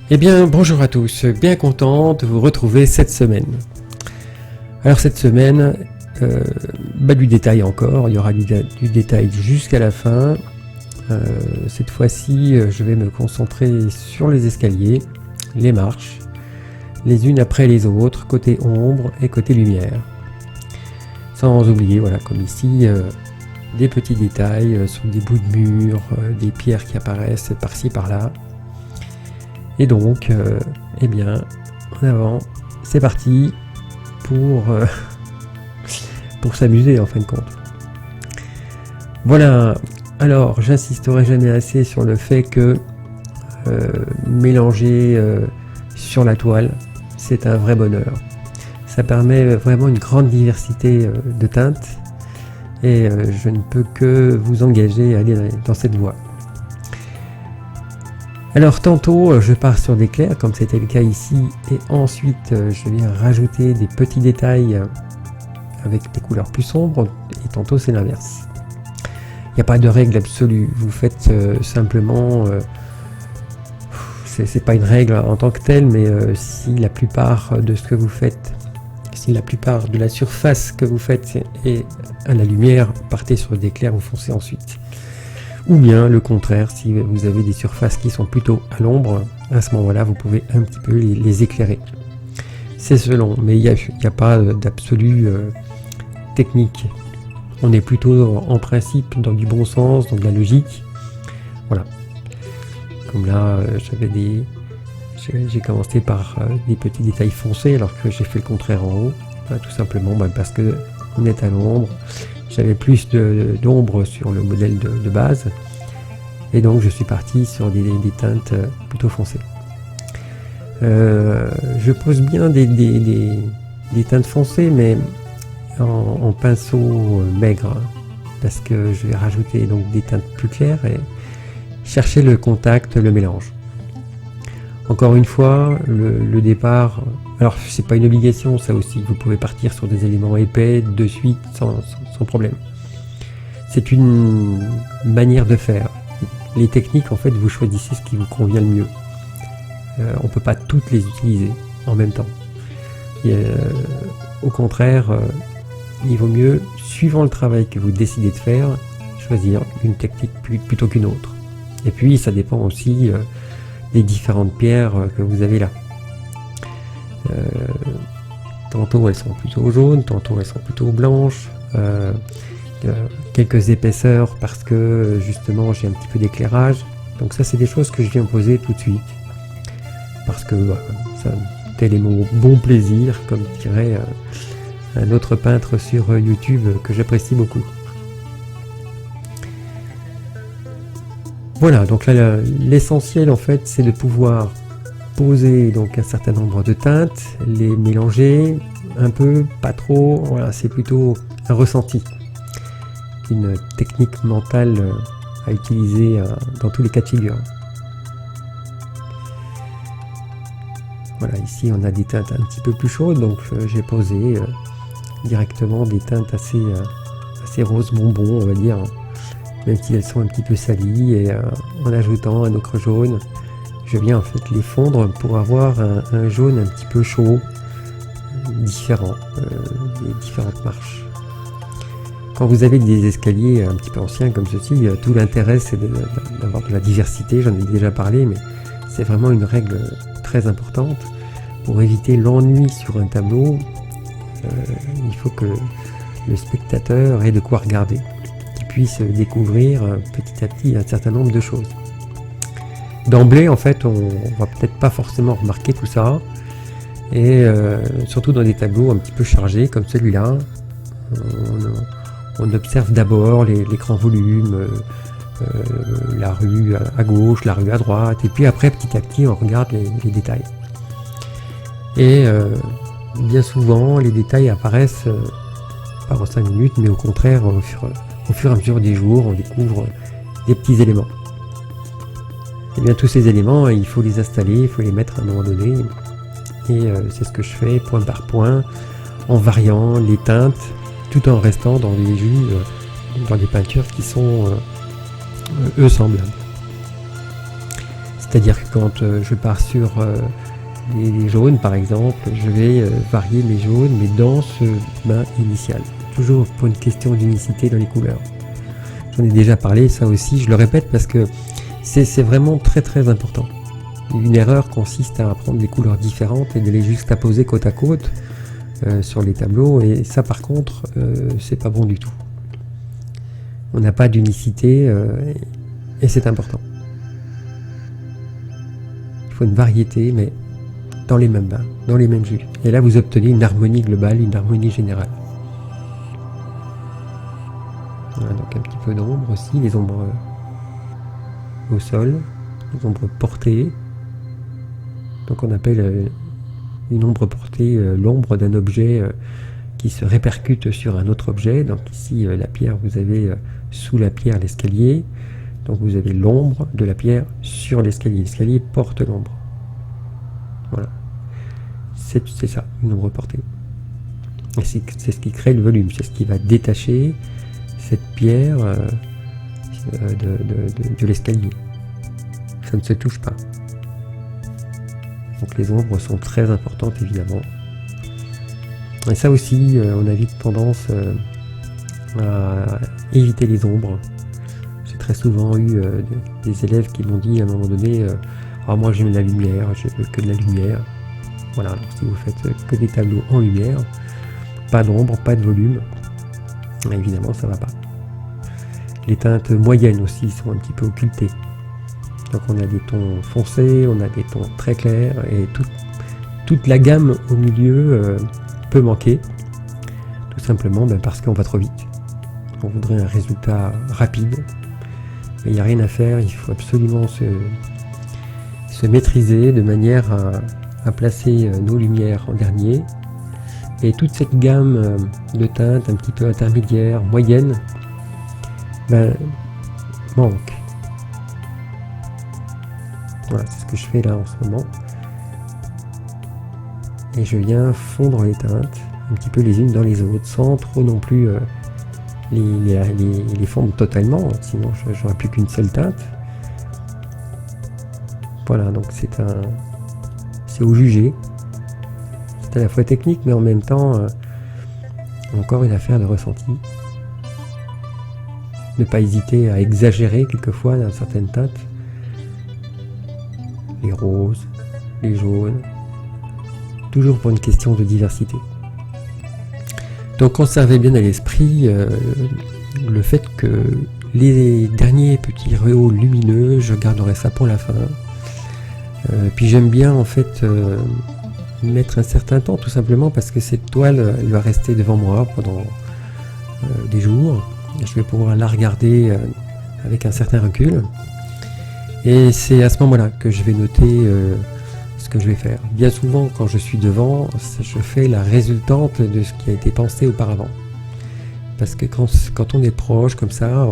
Eh bien, bonjour à tous, bien content de vous retrouver cette semaine. Alors cette semaine, du détail encore, il y aura du détail jusqu'à la fin. Cette fois-ci, je vais me concentrer sur les escaliers, les marches, les unes après les autres, côté ombre et côté lumière. Sans oublier, voilà, comme ici, des petits détails sur des bouts de mur, des pierres qui apparaissent par-ci par-là. Et donc, eh bien, en avant, c'est parti pour s'amuser en fin de compte. Voilà, alors j'insisterai jamais assez sur le fait que mélanger sur la toile, c'est un vrai bonheur. Ça permet vraiment une grande diversité de teintes et je ne peux que vous engager à aller dans cette voie. Alors tantôt je pars sur des clairs comme c'était le cas ici et ensuite je viens rajouter des petits détails avec des couleurs plus sombres et tantôt c'est l'inverse. Il n'y a pas de règle absolue, vous faites simplement, c'est pas une règle en tant que telle, mais si la plupart de ce que vous faites, si la plupart de la surface que vous faites est à la lumière, partez sur des clairs, vous foncez ensuite. Ou bien le contraire, si vous avez des surfaces qui sont plutôt à l'ombre, à ce moment-là, vous pouvez un petit peu les éclairer. C'est selon, mais il n'y a pas d'absolu technique. On est plutôt en principe dans du bon sens, dans de la logique. Voilà. Comme là, j'ai commencé par des petits détails foncés alors que j'ai fait le contraire en haut. Tout simplement parce que on est à l'ombre. J'avais plus d'ombre sur le modèle de base et donc je suis parti sur des teintes plutôt foncées. Je pose bien des teintes foncées mais en pinceau maigre parce que je vais rajouter donc des teintes plus claires et chercher le contact, le mélange. Encore une fois, le départ, alors c'est pas une obligation ça aussi, vous pouvez partir sur des éléments épais de suite sans problème. C'est une manière de faire. Les techniques, en fait, vous choisissez ce qui vous convient le mieux. On peut pas toutes les utiliser en même temps. Au contraire, il vaut mieux, suivant le travail que vous décidez de faire, choisir une technique plutôt qu'une autre. Et puis, ça dépend aussi des différentes pierres que vous avez là. Tantôt elles sont plutôt jaunes, tantôt elles sont plutôt blanches, quelques épaisseurs parce que justement j'ai un petit peu d'éclairage. Donc ça c'est des choses que je viens poser tout de suite parce que tel est mon bon plaisir, comme dirait un autre peintre sur YouTube que j'apprécie beaucoup. Voilà, donc là l'essentiel en fait c'est de pouvoir poser donc un certain nombre de teintes, les mélanger un peu, pas trop, voilà, c'est plutôt un ressenti, une technique mentale à utiliser dans tous les cas de figure. Voilà, ici on a des teintes un petit peu plus chaudes, donc j'ai posé directement des teintes assez rose bonbon, on va dire, même si elles sont un petit peu salies, et en ajoutant un ocre jaune, je viens en fait les fondre pour avoir un jaune un petit peu chaud, différent des différentes marches. Quand vous avez des escaliers un petit peu anciens comme ceci, tout l'intérêt c'est d'avoir de la diversité, j'en ai déjà parlé, mais c'est vraiment une règle très importante. Pour éviter l'ennui sur un tableau, il faut que le spectateur ait de quoi regarder, qu'il puisse découvrir petit à petit un certain nombre de choses. D'emblée, en fait, on va peut-être pas forcément remarquer tout ça, et surtout dans des tableaux un petit peu chargés comme celui-là, on observe d'abord les grands volumes, la rue à gauche, la rue à droite, et puis après, petit à petit, on regarde les détails. Et bien souvent, les détails apparaissent pas en 5 minutes, mais au contraire, au fur et à mesure des jours, on découvre des petits éléments. Et bien tous ces éléments, il faut les installer, il faut les mettre à un moment donné. Et c'est ce que je fais point par point, en variant les teintes, tout en restant dans des jus, dans des peintures qui sont eux semblables. C'est-à-dire que quand je pars sur les jaunes par exemple, je vais varier mes jaunes, mais dans ce bain initial. Toujours pour une question d'unicité dans les couleurs. J'en ai déjà parlé, ça aussi, je le répète parce que c'est vraiment très très important. Une erreur consiste à prendre des couleurs différentes et de les juxtaposer côte à côte sur les tableaux, et ça par contre, c'est pas bon du tout. On n'a pas d'unicité et c'est important. Il faut une variété, mais dans les mêmes bains, dans les mêmes jus. Et là, vous obtenez une harmonie globale, une harmonie générale. Voilà, donc un petit peu d'ombre aussi, les ombres au sol, les ombres portées. Donc on appelle une ombre portée l'ombre d'un objet qui se répercute sur un autre objet. Donc ici, la pierre, vous avez sous la pierre l'escalier. Donc vous avez l'ombre de la pierre sur l'escalier. L'escalier porte l'ombre. Voilà. C'est ça, une ombre portée. Et c'est ce qui crée le volume. C'est ce qui va détacher cette pierre de l'escalier. Ça ne se touche pas. Donc les ombres sont très importantes évidemment. Et ça aussi, on a vite tendance à éviter les ombres. J'ai très souvent eu des élèves qui m'ont dit à un moment donné « Ah, moi j'aime la lumière, je veux que de la lumière ». Voilà, alors si vous faites que des tableaux en lumière, pas d'ombre, pas de volume, évidemment ça va pas. Les teintes moyennes aussi sont un petit peu occultées. Donc on a des tons foncés, on a des tons très clairs, et toute la gamme au milieu peut manquer, tout simplement parce qu'on va trop vite. On voudrait un résultat rapide, mais il n'y a rien à faire, il faut absolument se maîtriser de manière à placer nos lumières en dernier. Et toute cette gamme de teintes un petit peu intermédiaire, moyenne, manque. Voilà, c'est ce que je fais là en ce moment. Et je viens fondre les teintes, un petit peu les unes dans les autres, sans trop non plus les fondre totalement, sinon j'aurais plus qu'une seule teinte. Voilà, donc c'est au jugé. C'est à la fois technique, mais en même temps, encore une affaire de ressenti. Ne pas hésiter à exagérer quelquefois dans certaines teintes. Les roses, les jaunes, toujours pour une question de diversité. Donc conservez bien à l'esprit le fait que les derniers petits rayons lumineux, je garderai ça pour la fin. Puis j'aime bien en fait mettre un certain temps, tout simplement parce que cette toile elle va rester devant moi pendant des jours. Je vais pouvoir la regarder avec un certain recul. Et c'est à ce moment-là que je vais noter ce que je vais faire. Bien souvent, quand je suis devant, je fais la résultante de ce qui a été pensé auparavant. Parce que quand on est proche comme ça,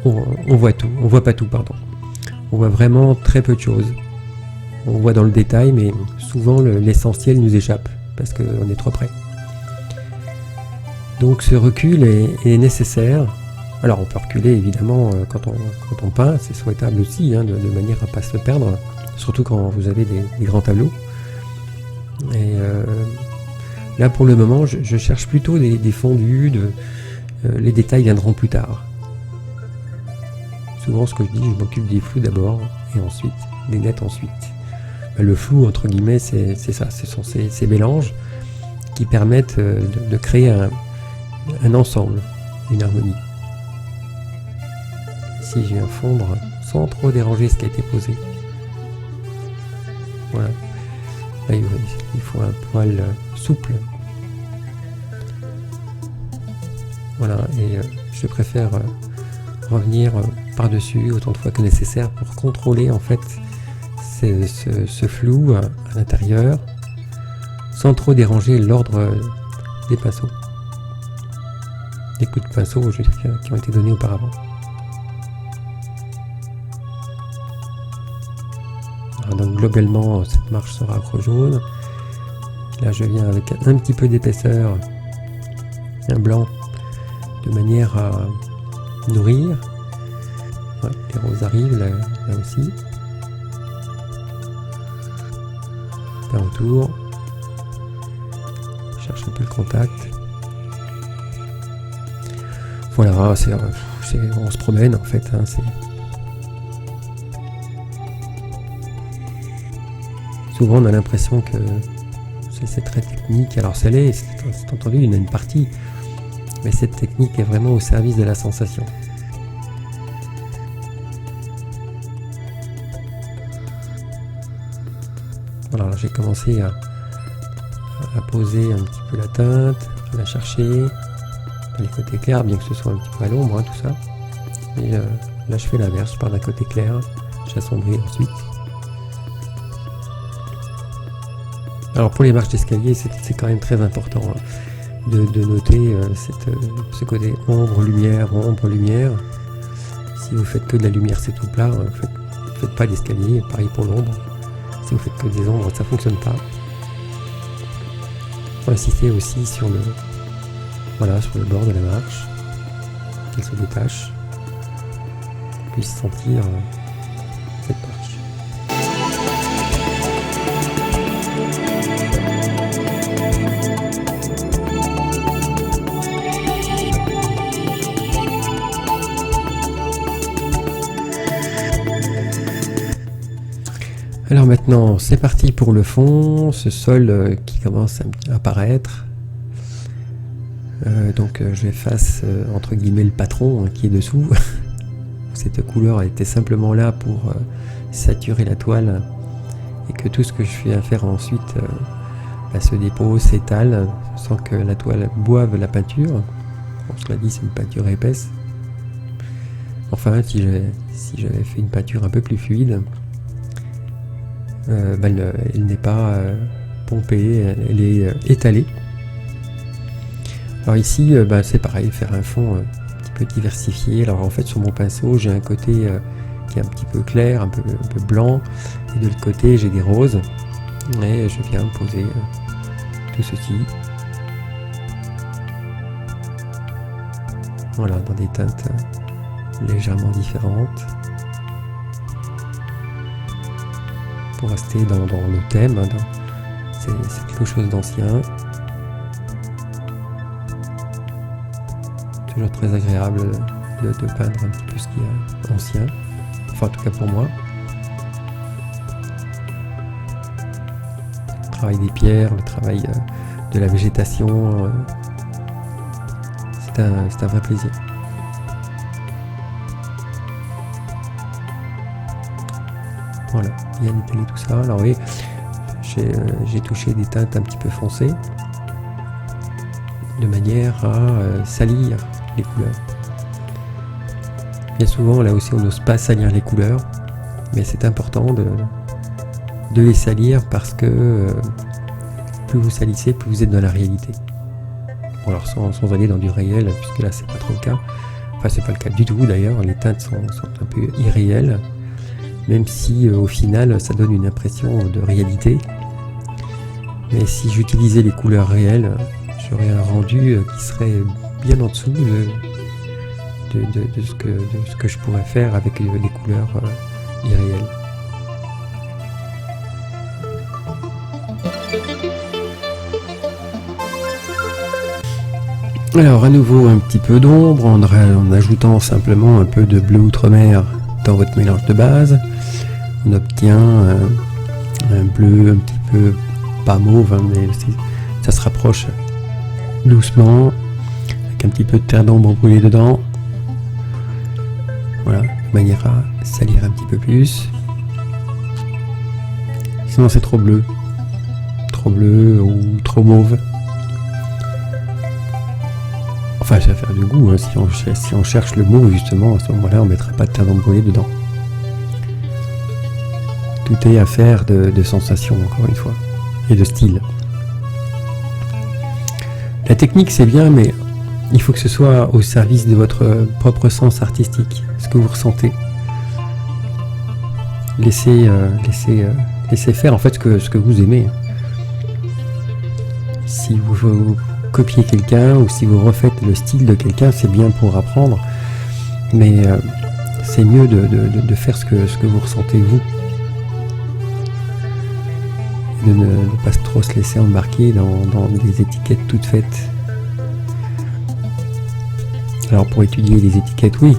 on voit tout. On voit pas tout, pardon. On voit vraiment très peu de choses. On voit dans le détail, mais souvent l'essentiel nous échappe parce qu'on est trop près. Donc ce recul est nécessaire. Alors on peut reculer évidemment quand on peint, c'est souhaitable aussi, de manière à ne pas se perdre, surtout quand vous avez des grands tableaux. Et là pour le moment je cherche plutôt des fondus, les détails viendront plus tard. Souvent ce que je dis, je m'occupe des flous d'abord et ensuite des nets ensuite. Le flou entre guillemets c'est ça, ce sont ces mélanges qui permettent de créer un ensemble, une harmonie. Ici je viens fondre sans trop déranger ce qui a été posé. Voilà. Là il faut un poil souple. Voilà, et je préfère revenir par-dessus autant de fois que nécessaire pour contrôler en fait ce flou à l'intérieur sans trop déranger l'ordre des pinceaux. Des coups de pinceau qui ont été donnés auparavant. Alors donc globalement cette marche sera accro jaune. Là je viens avec un petit peu d'épaisseur, un blanc, de manière à nourrir. Ouais, les roses arrivent là aussi. faire un tour. Je cherche un peu le contact. Voilà, on se promène en fait. Hein, souvent on a l'impression que c'est très technique. Alors c'est entendu, il y en a une partie. Mais cette technique est vraiment au service de la sensation. Voilà, j'ai commencé à poser un petit peu la teinte, à la chercher dans les côtés clairs, bien que ce soit un petit peu à l'ombre, hein, tout ça. Et là je fais l'inverse, je pars d'un côté clair, j'assombris ensuite. Alors pour les marches d'escalier, c'est quand même très important hein, de noter ce côté ombre-lumière, ombre-lumière. Si vous faites que de la lumière, c'est tout plat, ne faites pas d'escalier, pareil pour l'ombre. Si vous faites que des ombres, ça ne fonctionne pas. Il faut insister aussi sur le bord de la marche, qu'elle se détache, qu'on puisse sentir cette marche. Alors maintenant, c'est parti pour le fond, ce sol qui commence à apparaître. Donc je efface entre guillemets le patron hein, qui est dessous. Cette couleur était simplement là pour saturer la toile et que tout ce que je fais à faire ensuite se dépose, s'étale sans que la toile boive la peinture. Bon, cela dit, c'est une peinture épaisse. Enfin, si j'avais fait une peinture un peu plus fluide, elle n'est pas pompée, elle est étalée. Alors ici, c'est pareil, faire un fond un petit peu diversifié. Alors en fait, sur mon pinceau, j'ai un côté qui est un petit peu clair, un peu blanc, et de l'autre côté, j'ai des roses. Et je viens poser tout ceci. Voilà, dans des teintes légèrement différentes. Pour rester dans le thème, hein, c'est quelque chose d'ancien. Toujours très agréable de peindre un petit peu ce qui est ancien, enfin en tout cas pour moi. Le travail des pierres, le travail de la végétation, c'est un vrai plaisir. Voilà, bien étalé tout ça. Alors oui, j'ai touché des teintes un petit peu foncées, de manière à salir les couleurs. Bien souvent, là aussi, on n'ose pas salir les couleurs, mais c'est important de les salir parce que plus vous salissez, plus vous êtes dans la réalité. Bon, alors sans aller dans du réel, puisque là, c'est pas trop le cas. Enfin, c'est pas le cas du tout d'ailleurs. Les teintes sont un peu irréelles, même si au final, ça donne une impression de réalité. Mais si j'utilisais les couleurs réelles, j'aurais un rendu qui serait bien en dessous de ce que je pourrais faire avec les couleurs irréelles. Alors à nouveau un petit peu d'ombre en ajoutant simplement un peu de bleu outre-mer dans votre mélange de base. On obtient un bleu un petit peu pas mauve, hein, mais ça se rapproche doucement, avec un petit peu de terre d'ombre brûlée dedans. Voilà, de manière à salir un petit peu plus. Sinon c'est trop bleu ou trop mauve. Enfin, ça va faire du goût, hein. Si on cherche le mot, justement, à ce moment-là, on ne mettra pas de terre d'ombre brûlée dedans. Tout est affaire de sensation, encore une fois, et de style. La technique, c'est bien, mais il faut que ce soit au service de votre propre sens artistique, ce que vous ressentez. Laissez faire, en fait, ce que vous aimez. Si vous copiez quelqu'un ou si vous refaites le style de quelqu'un, c'est bien pour apprendre, mais c'est mieux de faire ce que vous ressentez vous. de ne pas trop se laisser embarquer dans des étiquettes toutes faites. Alors pour étudier les étiquettes, oui,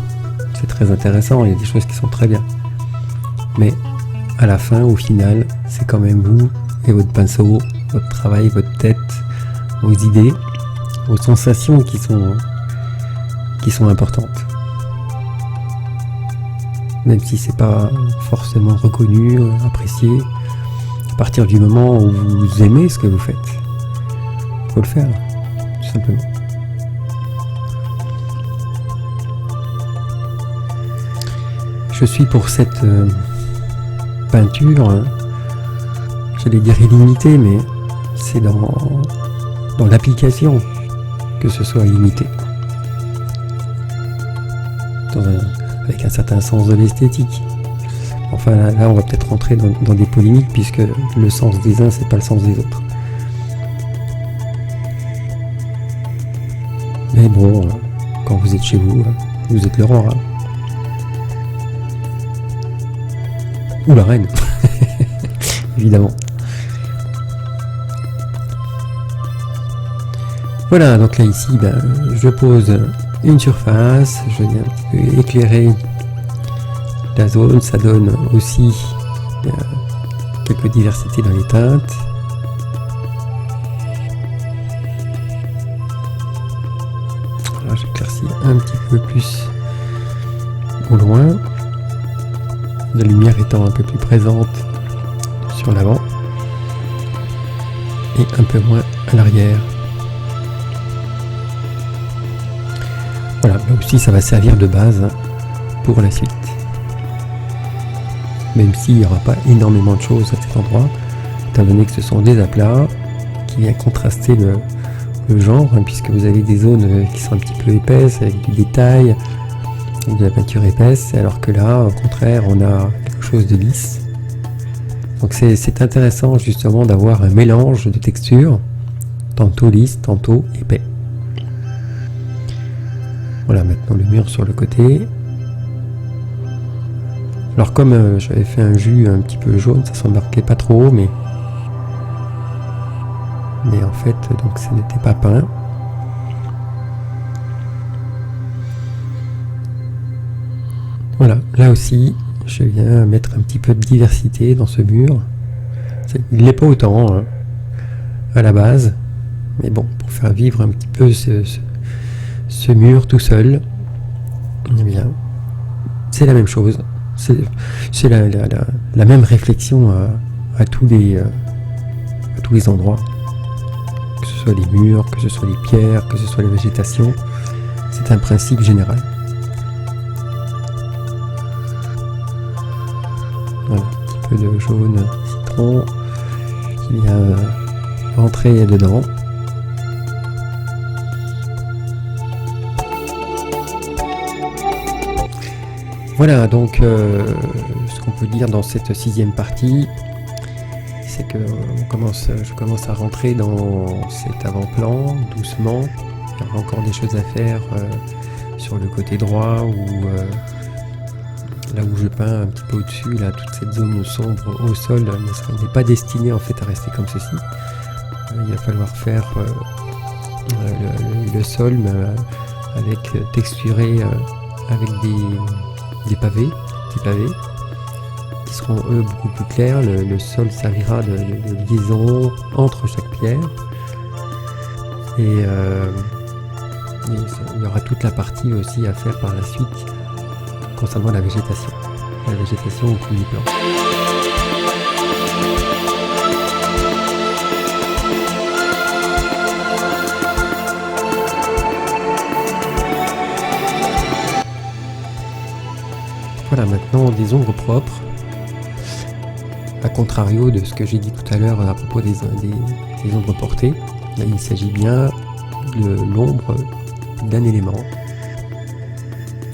c'est très intéressant, il y a des choses qui sont très bien. Mais à la fin, au final, c'est quand même vous et votre pinceau, votre travail, votre tête, vos idées, vos sensations qui sont importantes. Même si c'est pas forcément reconnu, apprécié, à partir du moment où vous aimez ce que vous faites, il faut le faire, tout simplement. Je suis pour cette peinture, j'allais dire illimitée, mais c'est dans l'application que ce soit illimité. Avec un certain sens de l'esthétique. Enfin là on va peut-être rentrer dans des polémiques puisque le sens des uns c'est pas le sens des autres. Mais bon, quand vous êtes chez vous, vous êtes le roi. Ou la reine, évidemment. Voilà, donc là ici, je pose une surface, je viens un petit peu éclairer la zone, ça donne aussi quelques diversités dans les teintes. Voilà, j'éclaircis un petit peu plus au loin, la lumière étant un peu plus présente sur l'avant et un peu moins à l'arrière. Voilà, là aussi ça va servir de base pour la suite. Même s'il n'y aura pas énormément de choses à cet endroit, étant donné que ce sont des aplats qui viennent contraster le genre, puisque vous avez des zones qui sont un petit peu épaisses, avec du détail, avec de la peinture épaisse, alors que là, au contraire, on a quelque chose de lisse. Donc c'est intéressant justement d'avoir un mélange de textures, tantôt lisse, tantôt épais. Voilà, maintenant le mur sur le côté. Alors comme j'avais fait un jus un petit peu jaune, ça s'embarquait pas trop, mais en fait, donc ce n'était pas peint. Voilà, là aussi, je viens mettre un petit peu de diversité dans ce mur. Il n'est pas autant à la base, mais bon, pour faire vivre un petit peu ce mur tout seul, eh bien, c'est la même chose. C'est la même réflexion à tous les endroits, que ce soit les murs, que ce soit les pierres, que ce soit la végétation. C'est un principe général. Voilà, un petit peu de jaune citron qui vient rentrer dedans. Voilà, donc ce qu'on peut dire dans cette 6e partie, c'est que je commence à rentrer dans cet avant-plan, doucement. Il y aura encore des choses à faire sur le côté droit, ou là où je peins un petit peu au-dessus, là, toute cette zone sombre au sol n'est pas destinée en fait à rester comme ceci. Il va falloir faire le sol, mais avec texturé avec des pavés, petits pavés, qui seront eux beaucoup plus clairs. Le sol servira de liaison entre chaque pierre. Et il y aura toute la partie aussi à faire par la suite concernant la végétation. La végétation au premier plan. Voilà, maintenant des ombres propres, à contrario de ce que j'ai dit tout à l'heure à propos des ombres portées. Là il s'agit bien de l'ombre d'un élément.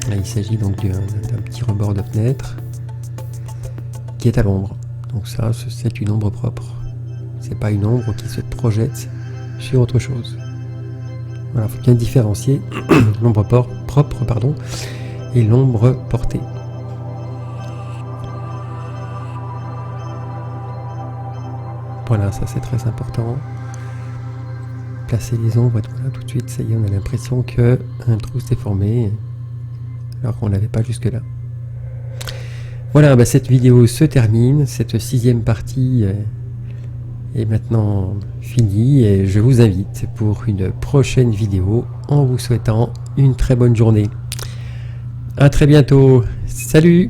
Là il s'agit donc d'un petit rebord de fenêtre qui est à l'ombre. Donc ça, c'est une ombre propre. C'est pas une ombre qui se projette sur autre chose. Voilà, il faut bien différencier l'ombre propre et l'ombre portée. Voilà, ça c'est très important. Placer les ombres, voilà, tout de suite, ça y est, on a l'impression que un trou s'est formé, alors qu'on ne l'avait pas jusque là. Voilà, bah, cette vidéo se termine, cette 6e partie est maintenant finie, et je vous invite pour une prochaine vidéo en vous souhaitant une très bonne journée. À très bientôt, salut!